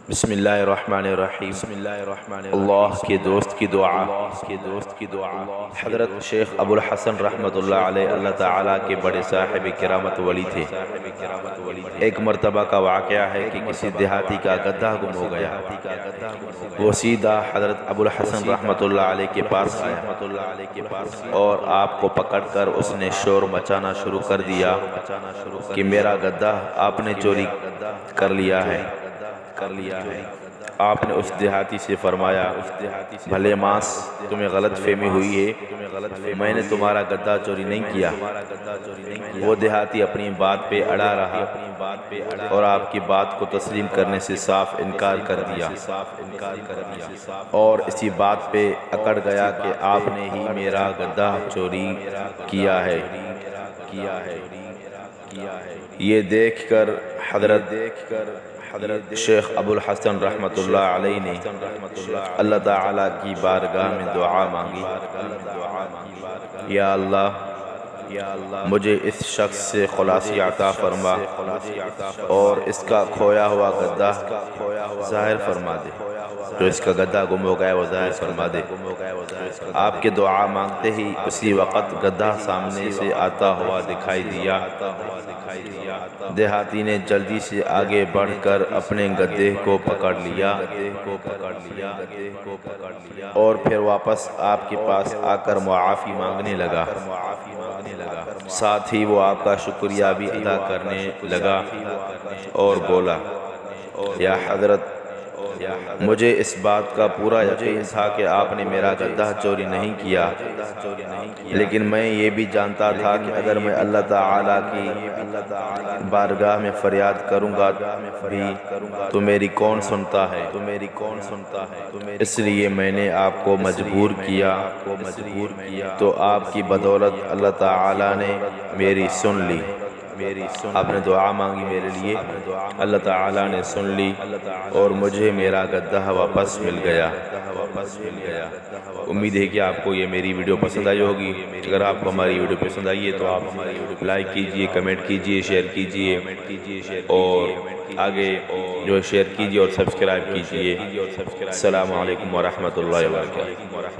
بسم اللہ الرحمن الرحیم اللہ کے دوست کی دعا۔ حضرت شیخ ابو الحسن رحمۃ اللہ علیہ اللہ تعالیٰ کے بڑے صاحب کرامت ولی تھے۔ ایک مرتبہ کا واقعہ ہے کہ کسی دیہاتی کا گدھا گم ہو گیا۔ وہ سیدھا حضرت ابو الحسن رحمۃ اللہ علیہ کے پاس آیا اور آپ کو پکڑ کر اس نے شور مچانا شروع کر دیا کہ میرا گدھا آپ نے چوری کر لیا ہے۔ آپ نے اس دیہاتی سے فرمایا، بھلے ماس تمہیں غلط فہمی ہوئی ہے، میں نے تمہارا گدھا چوری نہیں کیا۔ وہ دیہاتی اپنی بات پہ اڑا رہا اور آپ کی بات کو تسلیم کرنے سے صاف انکار کر دیا اور اسی بات پہ اکڑ گیا کہ آپ نے ہی میرا گدھا چوری کیا ہے۔ یہ دیکھ کر حضرت شیخ ابو الحسن رحمۃ اللہ علیہ نے اللہ تعالیٰ کی بارگاہ میں دعا مانگی، یا اللہ مجھے اس شخص سے خلاصی عطا فرما اور اس کا کھویا ہوا گدھا ظاہر فرما دے، جو اس کا گدھا گم ہو گیا وہ ظاہر فرما دے۔ آپ کے دعا مانگتے ہی اسی وقت گدھا سامنے سے آتا ہوا دکھائی دیا۔ دیہاتی نے جلدی سے آگے بڑھ کر اپنے گدھے کو پکڑ لیا اور پھر واپس آپ کے پاس آ کر معافی مانگنے لگا، ساتھ ہی وہ آپ کا شکریہ بھی ادا کرنے لگا اور بولا، یا حضرت مجھے اس بات کا پورا یقین تھا کہ آپ نے میرا گدھا چوری نہیں کیا، لیکن میں یہ بھی جانتا تھا کہ اگر میں اللہ تعالیٰ کی بارگاہ میں فریاد کروں گا بھی تو میری کون سنتا ہے، اس لیے میں نے آپ کو مجبور کیا، تو آپ کی بدولت اللہ تعالیٰ نے میری سن لی۔ آپ نے دعا مانگی میرے لیے، اللہ تعالیٰ نے سن لی اور مجھے میرا گدھا واپس مل گیا۔ امید ہے کہ آپ کو یہ میری ویڈیو پسند آئی ہوگی۔ اگر آپ کو ہماری ویڈیو پسند آئی ہے تو آپ لائک کیجئے، کمنٹ کیجئے، شیئر کیجئے اور آگے جو شیئر کیجئے اور سبسکرائب کیجئے۔ السلام علیکم ورحمۃ اللہ وبرکاتہ۔